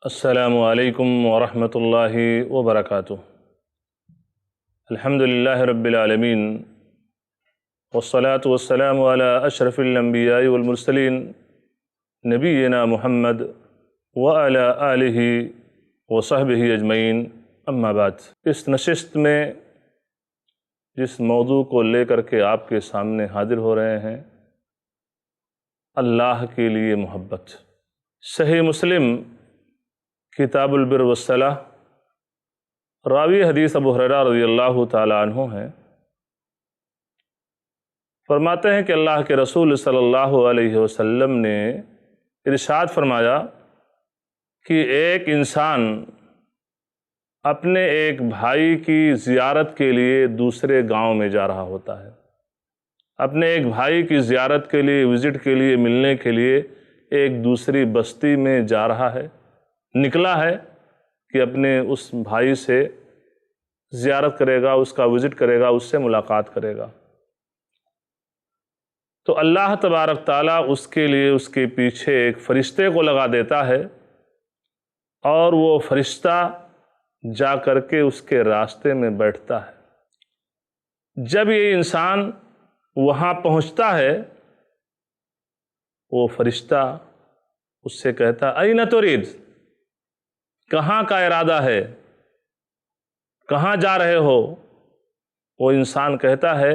السلام علیکم ورحمۃ اللہ وبرکاتہ۔ الحمدللہ رب العالمین والصلاة والسلام علی اشرف الانبیاء والمرسلین نبینا محمد وعلی آلہ وصحبہ اجمعین، اما بعد۔ اس نشست میں جس موضوع کو لے کر کے آپ کے سامنے حاضر ہو رہے ہیں، اللہ کے لیے محبت۔ صحیح مسلم کتاب البر والصلاح، راوی حدیث ابو ہریرہ رضی اللہ تعالی عنہ ہیں، فرماتے ہیں کہ اللہ کے رسول صلی اللہ علیہ وسلم نے ارشاد فرمایا کہ ایک انسان اپنے ایک بھائی کی زیارت کے لیے دوسرے گاؤں میں جا رہا ہوتا ہے، اپنے ایک بھائی کی زیارت کے لیے، وزٹ کے لیے، ملنے کے لیے ایک دوسری بستی میں جا رہا ہے، نکلا ہے کہ اپنے اس بھائی سے زیارت کرے گا، اس کا وزٹ کرے گا، اس سے ملاقات کرے گا۔ تو اللہ تبارک تعالیٰ اس کے لیے اس کے پیچھے ایک فرشتے کو لگا دیتا ہے، اور وہ فرشتہ جا کر کے اس کے راستے میں بیٹھتا ہے۔ جب یہ انسان وہاں پہنچتا ہے، وہ فرشتہ اس سے کہتا اَیْنَ تُرِیدُ، کہاں کا ارادہ ہے، کہاں جا رہے ہو؟ وہ انسان کہتا ہے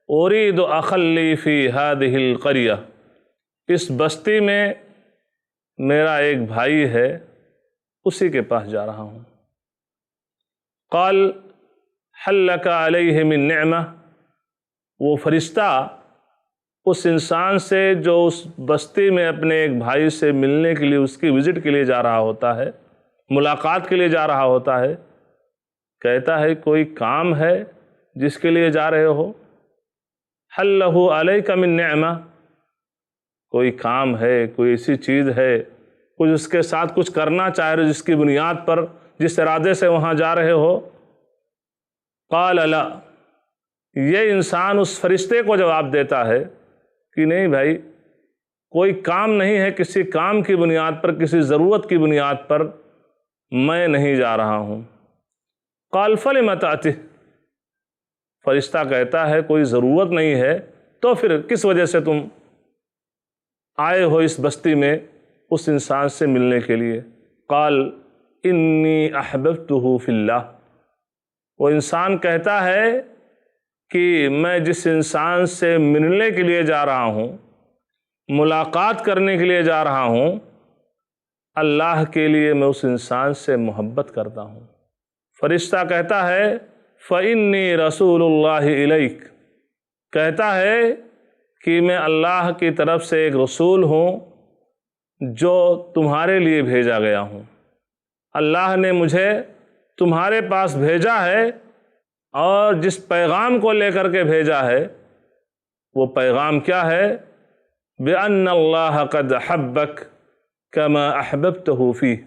اُرِیدُ أَخًا لِّی فِی هَذِهِ الْقَرْيَةِ، اس بستی میں میرا ایک بھائی ہے، اسی کے پاس جا رہا ہوں۔ قال هل لك علیہ من نعمہ، وہ فرشتہ اس انسان سے جو اس بستی میں اپنے ایک بھائی سے ملنے کے لیے، اس کی وزٹ کے لیے جا رہا ہوتا ہے، ملاقات کے لیے جا رہا ہوتا ہے، کہتا ہے کوئی کام ہے جس کے لیے جا رہے ہو؟ هل له علیک من نعمہ، کوئی کام ہے، کوئی ایسی چیز ہے، کچھ اس کے ساتھ کچھ کرنا چاہ رہے، جس کی بنیاد پر، جس ارادے سے وہاں جا رہے ہو؟ قال لا، یہ انسان اس فرشتے کو جواب دیتا ہے کہ نہیں بھائی، کوئی کام نہیں ہے، کسی کام کی بنیاد پر، کسی ضرورت کی بنیاد پر میں نہیں جا رہا ہوں۔ قال فلم تأتي، فرشتہ کہتا ہے کوئی ضرورت نہیں ہے تو پھر کس وجہ سے تم آئے ہو اس بستی میں اس انسان سے ملنے کے لیے؟ قال انی احببتہ فی اللہ، وہ انسان کہتا ہے کہ میں جس انسان سے ملنے کے لیے جا رہا ہوں، ملاقات کرنے کے لیے جا رہا ہوں، اللہ کے لیے میں اس انسان سے محبت کرتا ہوں۔ فرشتہ کہتا ہے فإنی رسول اللہ الیک، کہتا ہے کہ میں اللہ کی طرف سے ایک رسول ہوں جو تمہارے لیے بھیجا گیا ہوں، اللہ نے مجھے تمہارے پاس بھیجا ہے، اور جس پیغام کو لے کر کے بھیجا ہے وہ پیغام کیا ہے؟ بِأَنَّ اللَّهَ قَدْ أَحَبَّكَ كَمَا أَحْبَبْتَهُ فِيهِ،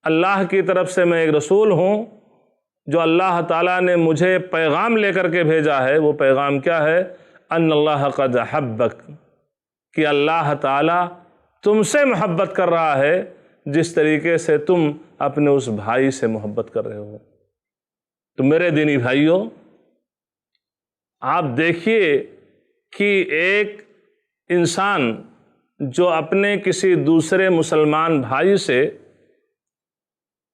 اللہ کی طرف سے میں ایک رسول ہوں جو اللہ تعالیٰ نے مجھے پیغام لے کر کے بھیجا ہے۔ وہ پیغام کیا ہے؟ ان اللہ قد احبک، کہ اللہ تعالیٰ تم سے محبت کر رہا ہے جس طریقے سے تم اپنے اس بھائی سے محبت کر رہے ہو۔ تو میرے دینی بھائیوں، آپ دیکھیے کہ ایک انسان جو اپنے کسی دوسرے مسلمان بھائی سے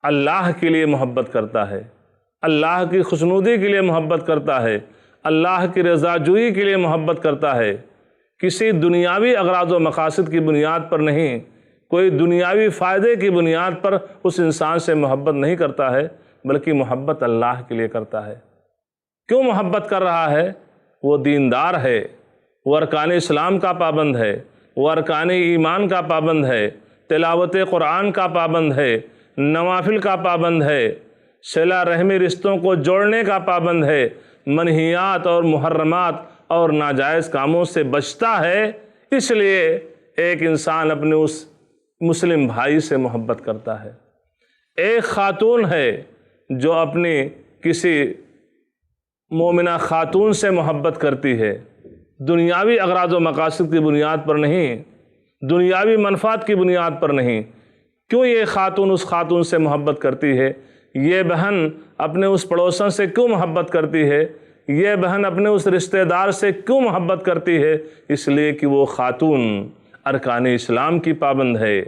اللہ کے لیے محبت کرتا ہے، اللہ کی خوشنودی کے لیے محبت کرتا ہے، اللہ کی رضا جوئی کے لیے محبت کرتا ہے، کسی دنیاوی اغراض و مقاصد کی بنیاد پر نہیں، کوئی دنیاوی فائدے کی بنیاد پر اس انسان سے محبت نہیں کرتا ہے، بلکہ محبت اللہ کے لیے کرتا ہے۔ کیوں محبت کر رہا ہے؟ وہ دیندار ہے، وہ ارکان اسلام کا پابند ہے، وہ ارکان ایمان کا پابند ہے، تلاوت قرآن کا پابند ہے، نوافل کا پابند ہے، صلہ رحمی رشتوں کو جوڑنے کا پابند ہے، منہیات اور محرمات اور ناجائز کاموں سے بچتا ہے۔ اس لیے ایک انسان اپنے اس مسلم بھائی سے محبت کرتا ہے۔ ایک خاتون ہے جو اپنی کسی مومنہ خاتون سے محبت کرتی ہے، دنیاوی اغراض و مقاصد کی بنیاد پر نہیں، دنیاوی منفعت کی بنیاد پر نہیں، کیوں یہ خاتون اس خاتون سے محبت کرتی ہے، یہ بہن اپنے اس پڑوسن سے کیوں محبت کرتی ہے، یہ بہن اپنے اس رشتہ دار سے کیوں محبت کرتی ہے؟ اس لیے کہ وہ خاتون ارکان اسلام کی پابند ہے،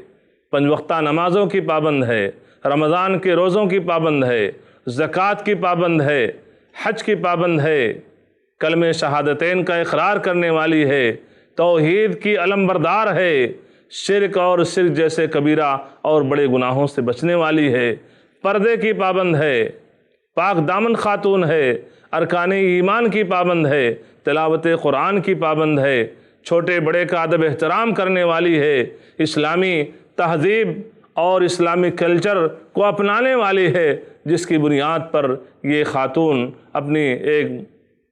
5 وقتہ نمازوں کی پابند ہے، رمضان کے روزوں کی پابند ہے، زکوٰۃ کی پابند ہے، حج کی پابند ہے، کلمہ شہادتین کا اقرار کرنے والی ہے، توحید کی علمبردار ہے، شرک اور شرک جیسے کبیرہ اور بڑے گناہوں سے بچنے والی ہے، پردے کی پابند ہے، پاک دامن خاتون ہے، ارکان ایمان کی پابند ہے، تلاوت قرآن کی پابند ہے، چھوٹے بڑے کا ادب احترام کرنے والی ہے، اسلامی تہذیب اور اسلامی کلچر کو اپنانے والی ہے، جس کی بنیاد پر یہ خاتون اپنی ایک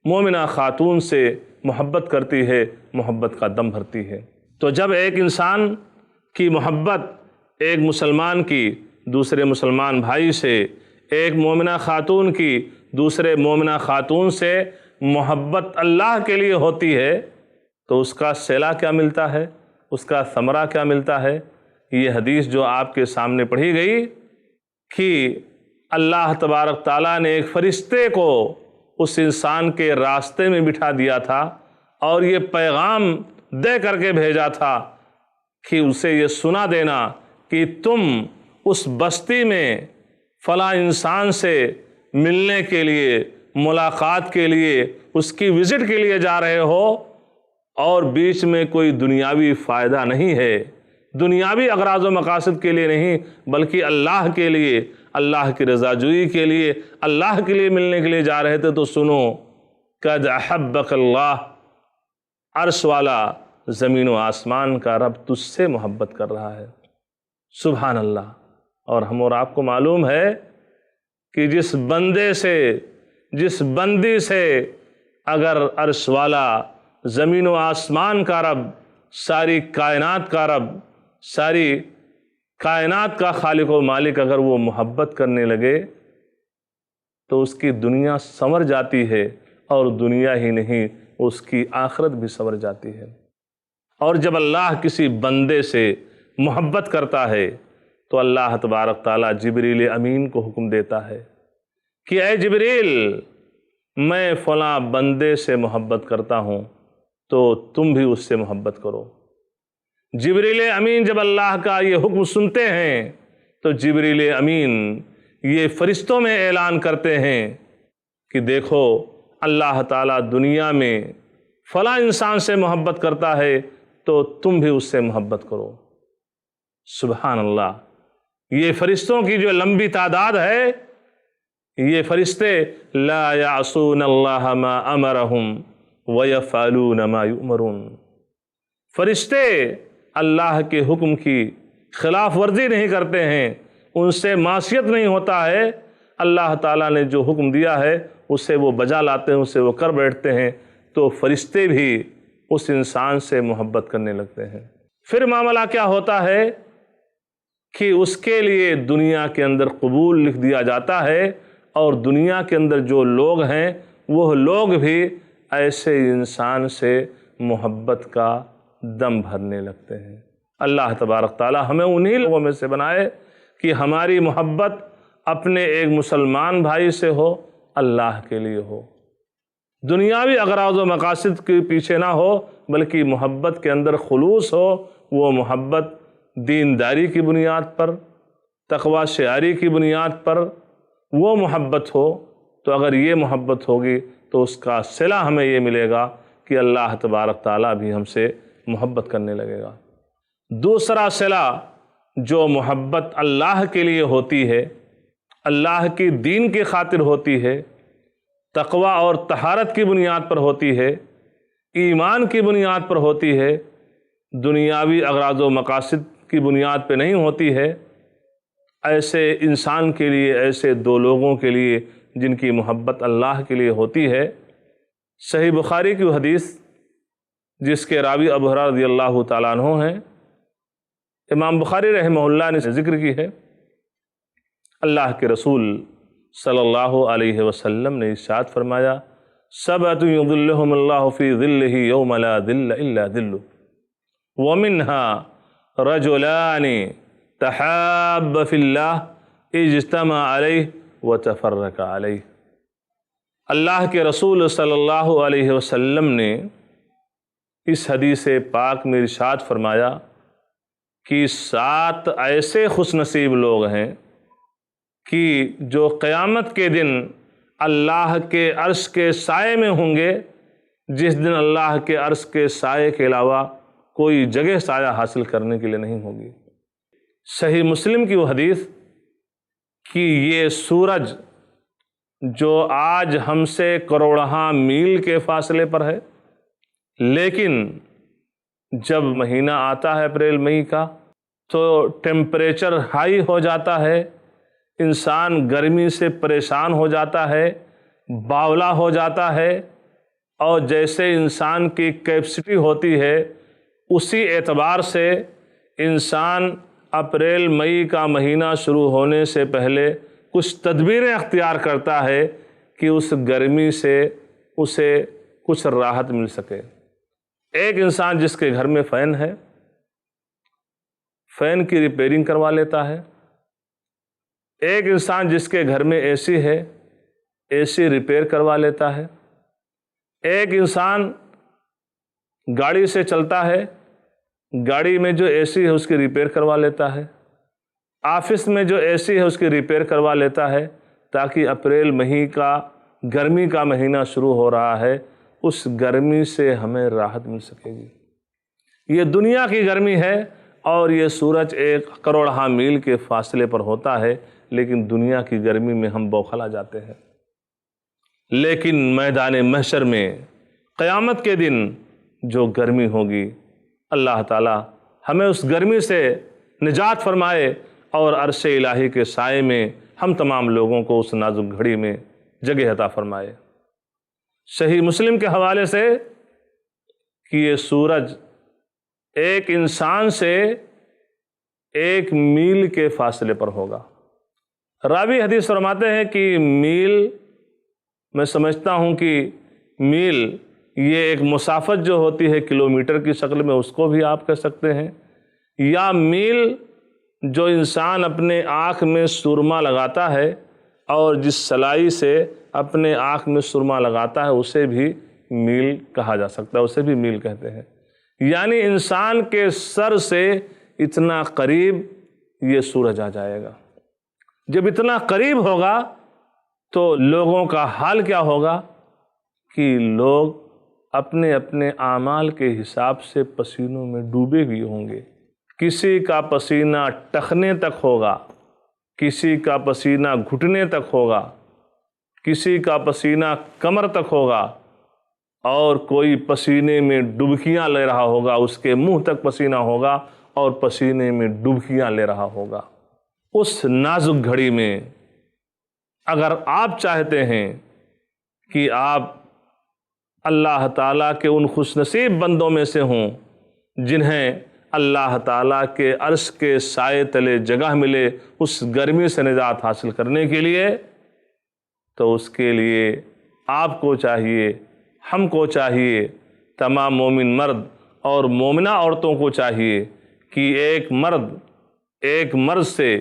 مومنہ خاتون سے محبت کرتی ہے، محبت کا دم بھرتی ہے۔ تو جب ایک انسان کی محبت ایک مسلمان کی دوسرے مسلمان بھائی سے، ایک مومنہ خاتون کی دوسرے مومنہ خاتون سے محبت اللہ کے لیے ہوتی ہے، تو اس کا صلہ کیا ملتا ہے، اس کا ثمرہ کیا ملتا ہے؟ یہ حدیث جو آپ کے سامنے پڑھی گئی کہ اللہ تبارک تعالیٰ نے ایک فرشتے کو اس انسان کے راستے میں بٹھا دیا تھا اور یہ پیغام دے کر کے بھیجا تھا کہ اسے یہ سنا دینا کہ تم اس بستی میں فلاں انسان سے ملنے کے لیے، ملاقات کے لیے، اس کی وزٹ کے لیے جا رہے ہو، اور بیچ میں کوئی دنیاوی فائدہ نہیں ہے، دنیاوی اغراض و مقاصد کے لیے نہیں، بلکہ اللہ کے لیے، اللہ کی رضا جوئی کے لیے، اللہ کے لیے ملنے کے لیے جا رہے تھے، تو سنو قد احبک اللہ، عرش والا زمین و آسمان کا رب تجھ سے محبت کر رہا ہے۔ سبحان اللہ۔ اور ہم اور آپ کو معلوم ہے کہ جس بندے سے، جس بندی سے اگر عرش والا زمین و آسمان کا رب، ساری کائنات کا رب، ساری کائنات کا خالق و مالک اگر وہ محبت کرنے لگے تو اس کی دنیا سنور جاتی ہے، اور دنیا ہی نہیں اس کی آخرت بھی سنور جاتی ہے۔ اور جب اللہ کسی بندے سے محبت کرتا ہے تو اللہ تبارک تعالیٰ جبریل امین کو حکم دیتا ہے کہ اے جبریل، میں فلاں بندے سے محبت کرتا ہوں تو تم بھی اس سے محبت کرو۔ جبریل امین جب اللہ کا یہ حکم سنتے ہیں تو جبریل امین یہ فرشتوں میں اعلان کرتے ہیں کہ دیکھو اللہ تعالیٰ دنیا میں فلاں انسان سے محبت کرتا ہے تو تم بھی اس سے محبت کرو۔ سبحان اللہ۔ یہ فرشتوں کی جو لمبی تعداد ہے، یہ فرشتے لا یعصون اللہ ما امرہم ویفعلون ما یؤمرون، فرشتے اللہ کے حکم کی خلاف ورزی نہیں کرتے ہیں، ان سے معصیت نہیں ہوتا ہے، اللہ تعالیٰ نے جو حکم دیا ہے اسے وہ بجا لاتے ہیں، اسے وہ کر بیٹھتے ہیں، تو فرشتے بھی اس انسان سے محبت کرنے لگتے ہیں۔ پھر معاملہ کیا ہوتا ہے کہ اس کے لیے دنیا کے اندر قبول لکھ دیا جاتا ہے، اور دنیا کے اندر جو لوگ ہیں وہ لوگ بھی ایسے انسان سے محبت کا دم بھرنے لگتے ہیں۔ اللہ تبارک تعالی ہمیں انہی لوگوں میں سے بنائے کہ ہماری محبت اپنے ایک مسلمان بھائی سے ہو، اللہ کے لیے ہو، دنیاوی اغراض و مقاصد کے پیچھے نہ ہو، بلکہ محبت کے اندر خلوص ہو، وہ محبت دینداری کی بنیاد پر، تقوی شعاری کی بنیاد پر وہ محبت ہو۔ تو اگر یہ محبت ہوگی تو اس کا صلہ ہمیں یہ ملے گا کہ اللہ تبارک تعالیٰ بھی ہم سے محبت کرنے لگے گا۔ دوسرا صلہ جو محبت اللہ کے لیے ہوتی ہے، اللہ کی دین کی خاطر ہوتی ہے، تقوی اور طہارت کی بنیاد پر ہوتی ہے، ایمان کی بنیاد پر ہوتی ہے، دنیاوی اغراض و مقاصد کی بنیاد پہ نہیں ہوتی ہے، ایسے انسان کے لیے، ایسے دو لوگوں کے لیے جن کی محبت اللہ کے لیے ہوتی ہے۔ صحیح بخاری کی حدیث جس کے راوی ابو ہریرہ رضی اللہ تعالیٰ عنہ ہیں، امام بخاری رحمہ اللہ نے ذکر کی ہے، اللہ کے رسول صلی اللہ علیہ وسلم نے ارشاد فرمایا، سبعۃ یظلھم اللہ فی ظلہ یوم لا ظل الا ظلہ ومنہا رجلان تحاب فی اللہ اجتمع علیہ وتفرق علیہ۔ اللہ کے رسول صلی اللہ علیہ وسلم نے اس حدیث پاک میں ارشاد فرمایا کہ 7 ایسے خوش نصیب لوگ ہیں کہ جو قیامت کے دن اللہ کے عرش کے سائے میں ہوں گے، جس دن اللہ کے عرش کے سائے کے علاوہ کوئی جگہ سایہ حاصل کرنے کے لیے نہیں ہوگی۔ صحیح مسلم کی وہ حدیث کہ یہ سورج جو آج ہم سے کروڑہا میل کے فاصلے پر ہے، لیکن جب مہینہ آتا ہے اپریل مئی کا تو ٹیمپریچر ہائی ہو جاتا ہے، انسان گرمی سے پریشان ہو جاتا ہے، باولا ہو جاتا ہے، اور جیسے انسان کی کیپیسٹی ہوتی ہے اسی اعتبار سے انسان اپریل مئی کا مہینہ شروع ہونے سے پہلے کچھ تدبیریں اختیار کرتا ہے کہ اس گرمی سے اسے کچھ راحت مل سکے۔ ایک انسان جس کے گھر میں فین ہے، فین کی ریپیئرنگ کروا لیتا ہے۔ ایک انسان جس کے گھر میں اے سی ہے، اے سی ریپیئر کروا لیتا ہے۔ ایک انسان گاڑی سے چلتا ہے، گاڑی میں جو اے سی ہے اس کی ریپیئر کروا لیتا ہے۔ آفس میں جو اے سی ہے اس کی ریپیئر کروا لیتا ہے تاکہ اپریل مئی کا گرمی کا مہینہ شروع ہو رہا ہے، اس گرمی سے ہمیں راحت مل سکے گی۔ یہ دنیا کی گرمی ہے اور یہ سورج 1 کروڑہا میل کے فاصلے پر ہوتا ہے، لیکن دنیا کی گرمی میں ہم بوکھلا جاتے ہیں۔ لیکن میدان محشر میں قیامت کے دن جو گرمی ہوگی، اللہ تعالی ہمیں اس گرمی سے نجات فرمائے اور عرش الہی کے سائے میں ہم تمام لوگوں کو اس نازک گھڑی میں جگہ عطا فرمائے۔ صحیح مسلم کے حوالے سے کہ یہ سورج ایک انسان سے 1 میل کے فاصلے پر ہوگا۔ راوی حدیث فرماتے ہیں کہ میل، میں سمجھتا ہوں کہ میل یہ ایک مسافت جو ہوتی ہے کلومیٹر کی شکل میں، اس کو بھی آپ کہہ سکتے ہیں، یا میل جو انسان اپنے آنکھ میں سرما لگاتا ہے اور جس سلائی سے اپنے آنکھ میں سرما لگاتا ہے اسے بھی میل کہا جا سکتا ہے، اسے بھی میل کہتے ہیں۔ یعنی انسان کے سر سے اتنا قریب یہ سورج آ جائے گا۔ جب اتنا قریب ہوگا تو لوگوں کا حال کیا ہوگا کہ لوگ اپنے اپنے اعمال کے حساب سے پسینوں میں ڈوبے ہوئے ہوں گے۔ کسی کا پسینہ ٹخنے تک ہوگا، کسی کا پسینہ گھٹنے تک ہوگا، کسی کا پسینہ کمر تک ہوگا، اور کوئی پسینے میں ڈبکیاں لے رہا ہوگا، اس کے منہ تک پسینہ ہوگا اور پسینے میں ڈبکیاں لے رہا ہوگا۔ اس نازک گھڑی میں اگر آپ چاہتے ہیں کہ آپ اللہ تعالیٰ کے ان خوش نصیب بندوں میں سے ہوں جنہیں اللہ تعالیٰ کے عرش کے سائے تلے جگہ ملے اس گرمی سے نجات حاصل کرنے کے لیے، تو اس کے لیے آپ کو چاہیے، ہم کو چاہیے، تمام مومن مرد اور مومنہ عورتوں کو چاہیے کہ ایک مرد سے،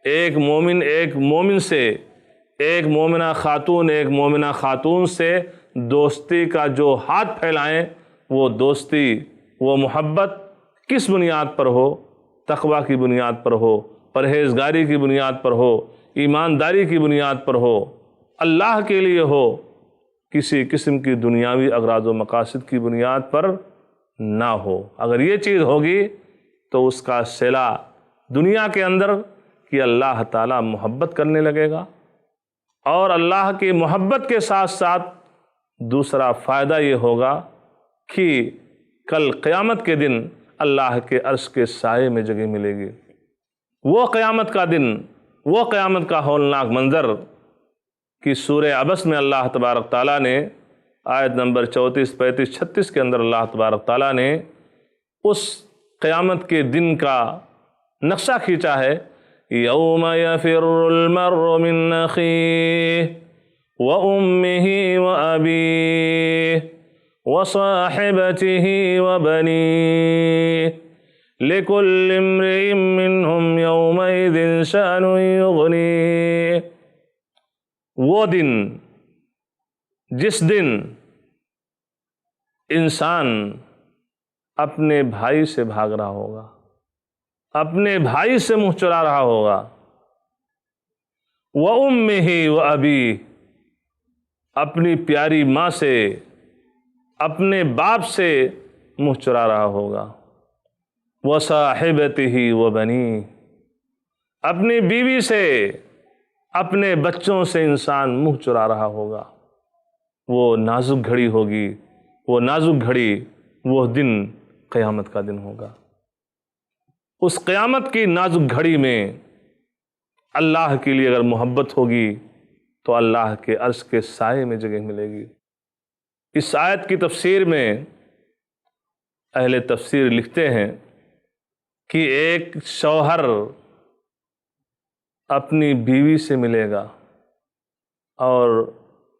ایک مومن سے، ایک مومنہ خاتون سے دوستی کا جو ہاتھ پھیلائیں، وہ دوستی، وہ محبت کس بنیاد پر ہو؟ تقویٰ کی بنیاد پر ہو، پرہیزگاری کی بنیاد پر ہو، ایمانداری کی بنیاد پر ہو، اللہ کے لیے ہو، کسی قسم کی دنیاوی اغراض و مقاصد کی بنیاد پر نہ ہو۔ اگر یہ چیز ہوگی تو اس کا صلہ دنیا کے اندر کہ اللہ تعالیٰ محبت کرنے لگے گا، اور اللہ کی محبت کے ساتھ ساتھ دوسرا فائدہ یہ ہوگا کہ کل قیامت کے دن اللہ کے عرش کے سائے میں جگہ ملے گی۔ وہ قیامت کا دن، وہ قیامت کا ہولناک منظر کہ سورہ عبس میں اللہ تبارک تعالیٰ نے آیت نمبر 34، 35، 36 کے اندر اللہ تبارک تعالیٰ نے اس قیامت کے دن کا نقشہ کھینچا ہے۔ یوم یفر المرء من اخیہ وامہ وابیہ وصاحبتہ وبنیہ لِكُلِّ امْرِئٍ مِّنْهُمْ يَوْمَئِذٍ شَأْنٌ يُغْنِيهِ۔ وہ دن جس دن انسان اپنے بھائی سے بھاگ رہا ہوگا، اپنے بھائی سے منہ چرا رہا ہوگا، وَأُمِّهِ وَأَبِيهِ، اپنی پیاری ماں سے، اپنے باپ سے منہ چرا رہا ہوگا، وَصَاحِبَتِهِ وَبَنِيهِ، اپنی بیوی سے، اپنے بچوں سے انسان منہ چرا رہا ہوگا۔ وہ نازک گھڑی ہوگی، وہ نازک گھڑی، وہ دن قیامت کا دن ہوگا۔ اس قیامت کی نازک گھڑی میں اللہ کے لیے اگر محبت ہوگی تو اللہ کے عرش کے سائے میں جگہ ملے گی۔ اس آیت کی تفسیر میں اہل تفسیر لکھتے ہیں کہ ایک شوہر اپنی بیوی سے ملے گا اور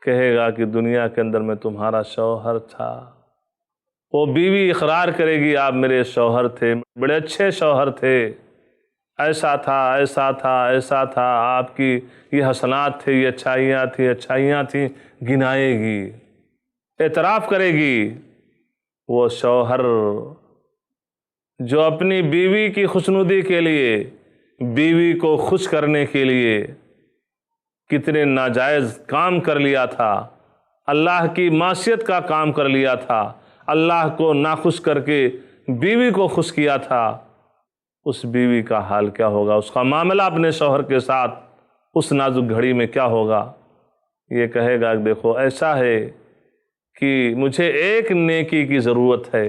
کہے گا کہ دنیا کے اندر میں تمہارا شوہر تھا۔ وہ بیوی اقرار کرے گی آپ میرے شوہر تھے، بڑے اچھے شوہر تھے، ایسا تھا، ایسا تھا، ایسا تھا، آپ کی یہ حسنات تھے، یہ اچھائیاں تھیں، گنائے گی، اعتراف کرے گی۔ وہ شوہر جو اپنی بیوی کی خوشنودی کے لیے، بیوی کو خوش کرنے کے لیے کتنے ناجائز کام کر لیا تھا، اللہ کی معصیت کا کام کر لیا تھا، اللہ کو ناخوش کر کے بیوی کو خوش کیا تھا، اس بیوی کا حال کیا ہوگا، اس کا معاملہ اپنے شوہر کے ساتھ اس نازک گھڑی میں کیا ہوگا۔ یہ کہے گا دیکھو ایسا ہے کہ مجھے ایک نیکی کی ضرورت ہے،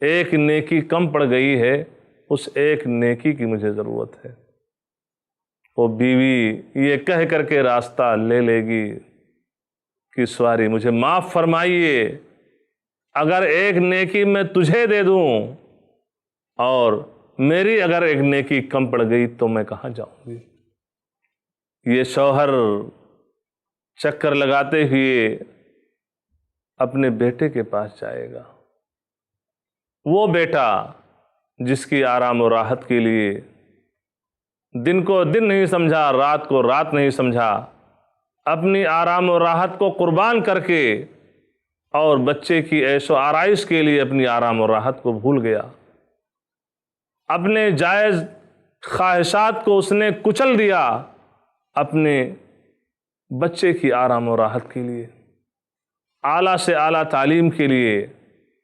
ایک نیکی کم پڑ گئی ہے، اس ایک نیکی کی مجھے ضرورت ہے۔ وہ بیوی یہ کہہ کر کے راستہ لے لے گی کہ سواری مجھے معاف فرمائیے، اگر ایک نیکی میں تجھے دے دوں اور میری اگر ایک نیکی کم پڑ گئی تو میں کہاں جاؤں گی۔ یہ شوہر چکر لگاتے ہوئے اپنے بیٹے کے پاس جائے گا، وہ بیٹا جس کی آرام و راحت کے لیے دن کو دن نہیں سمجھا، رات کو رات نہیں سمجھا، اپنی آرام و راحت کو قربان کر کے اور بچے کی عیش و آرائش کے لیے اپنی آرام و راحت کو بھول گیا، اپنے جائز خواہشات کو اس نے کچل دیا اپنے بچے کی آرام و راحت کے لیے، اعلیٰ سے اعلیٰ تعلیم کے لیے،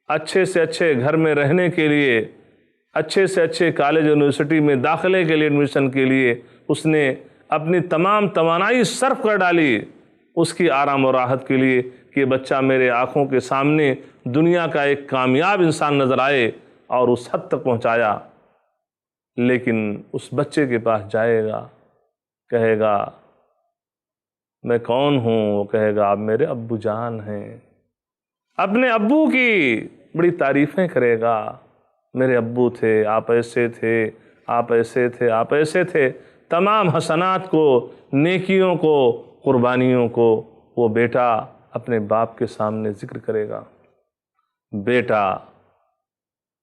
اچھے سے اچھے گھر میں رہنے کے لیے، اچھے سے اچھے کالج یونیورسٹی میں داخلے کے لیے، ایڈمیشن کے لیے اس نے اپنی تمام توانائی صرف کر ڈالی اس کی آرام و راحت کے لیے کہ بچہ میرے آنکھوں کے سامنے دنیا کا ایک کامیاب انسان نظر آئے، اور اس حد تک پہنچایا۔ لیکن اس بچے کے پاس جائے گا، کہے گا میں کون ہوں؟ وہ کہے گا آپ میرے ابو جان ہیں، اپنے ابو کی بڑی تعریفیں کرے گا، میرے ابو تھے، آپ ایسے تھے، آپ ایسے تھے، آپ ایسے تھے، تمام حسنات کو، نیکیوں کو، قربانیوں کو وہ بیٹا اپنے باپ کے سامنے ذکر کرے گا۔ بیٹا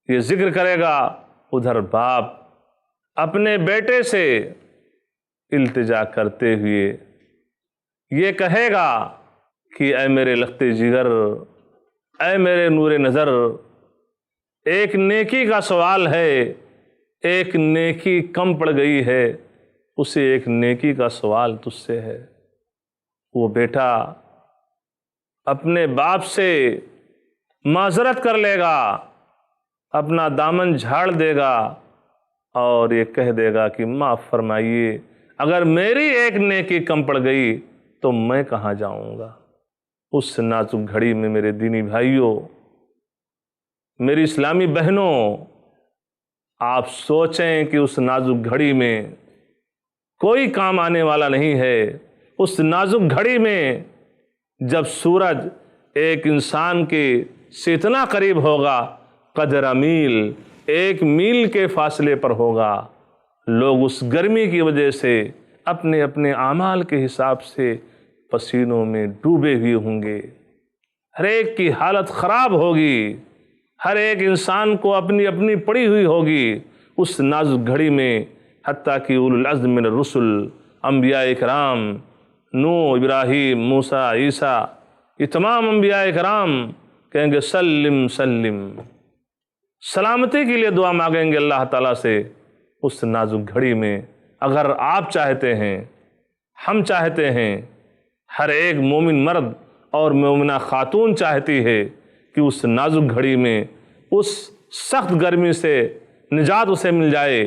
یہ ذکر کرے گا، ادھر باپ اپنے بیٹے سے التجا کرتے ہوئے یہ کہے گا کہ اے میرے لختے جگر، اے میرے نور نظر، ایک نیکی کا سوال ہے، ایک نیکی کم پڑ گئی ہے، اسے ایک نیکی کا سوال تجھ سے ہے۔ وہ بیٹا اپنے باپ سے معذرت کر لے گا، اپنا دامن جھاڑ دے گا اور یہ کہہ دے گا کہ معاف فرمائیے، اگر میری ایک نیکی کم پڑ گئی تو میں کہاں جاؤں گا۔ اس نازک گھڑی میں میرے دینی بھائیوں، میری اسلامی بہنوں، آپ سوچیں کہ اس نازک گھڑی میں کوئی کام آنے والا نہیں ہے۔ اس نازک گھڑی میں جب سورج ایک انسان کے سے اتنا قریب ہوگا، قدر میل، ایک میل کے فاصلے پر ہوگا، لوگ اس گرمی کی وجہ سے اپنے اپنے اعمال کے حساب سے پسینوں میں ڈوبے ہوئے ہوں گے، ہر ایک کی حالت خراب ہوگی، ہر ایک انسان کو اپنی اپنی پڑی ہوئی ہوگی اس نازک گھڑی میں، حتیٰ کہ اولو العزم من الرسل، انبیاء کرام، نوح، ابراہیم، موسیٰ، عیسیٰ، یہ تمام انبیاء کرام کہیں گے سلم سلم، سلامتی کے لیے دعا مانگیں گے اللہ تعالیٰ سے اس نازک گھڑی میں۔ اگر آپ چاہتے ہیں، ہم چاہتے ہیں، ہر ایک مومن مرد اور مومنہ خاتون چاہتی ہے کہ اس نازک گھڑی میں اس سخت گرمی سے نجات اسے مل جائے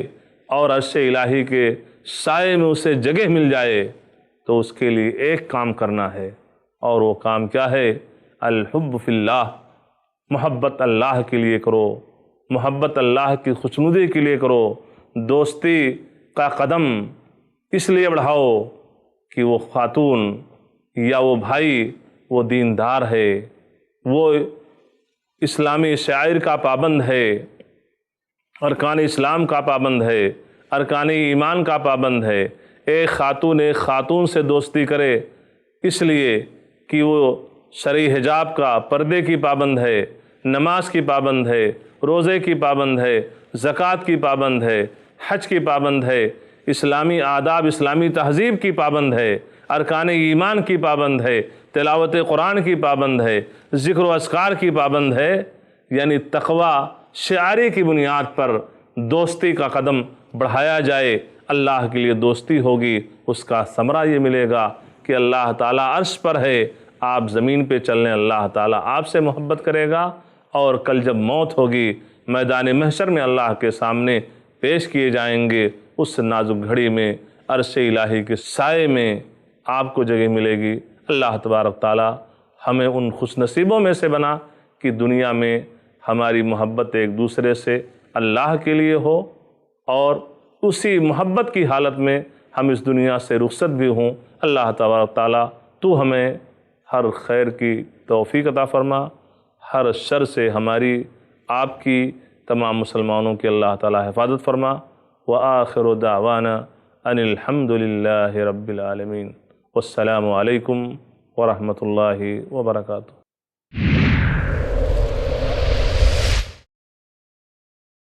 اور عرش الہی کے سائے میں اسے جگہ مل جائے، تو اس کے لیے ایک کام کرنا ہے، اور وہ کام کیا ہے؟ الحب فی اللہ، محبت اللہ کے لیے کرو، محبت اللہ کی خوشنودی کے لیے کرو، دوستی کا قدم اس لیے بڑھاؤ کہ وہ خاتون یا وہ بھائی وہ دیندار ہے، وہ اسلامی شعائر کا پابند ہے، ارکان اسلام کا پابند ہے، ارکان ایمان کا پابند ہے۔ ایک خاتون سے دوستی کرے اس لیے کہ وہ شرعی حجاب کا، پردے کی پابند ہے، نماز کی پابند ہے، روزے کی پابند ہے، زکوٰۃ کی پابند ہے، حج کی پابند ہے، اسلامی آداب، اسلامی تہذیب کی پابند ہے، ارکان ایمان کی پابند ہے، تلاوت قرآن کی پابند ہے، ذکر و اذکار کی پابند ہے، یعنی تقوی شعاری کی بنیاد پر دوستی کا قدم بڑھایا جائے، اللہ کے لیے دوستی ہوگی، اس کا ثمرہ یہ ملے گا کہ اللہ تعالیٰ عرش پر ہے، آپ زمین پہ چلنے، اللہ تعالیٰ آپ سے محبت کرے گا، اور کل جب موت ہوگی میدان محشر میں اللہ کے سامنے پیش کیے جائیں گے، اس نازک گھڑی میں عرش الہی کے سائے میں آپ کو جگہ ملے گی۔ اللہ تبارک تعالیٰ ہمیں ان خوش نصیبوں میں سے بنا کہ دنیا میں ہماری محبت ایک دوسرے سے اللہ کے لیے ہو، اور اسی محبت کی حالت میں ہم اس دنیا سے رخصت بھی ہوں۔ اللہ تبارک تعالیٰ تو ہمیں ہر خیر کی توفیق عطا فرما، ہر شر سے ہماری، آپ کی، تمام مسلمانوں کی اللہ تعالیٰ حفاظت فرما۔ وآخر دعوانا ان الحمد للہ رب العالمین، والسلام علیکم ورحمۃ اللہ وبرکاتہ۔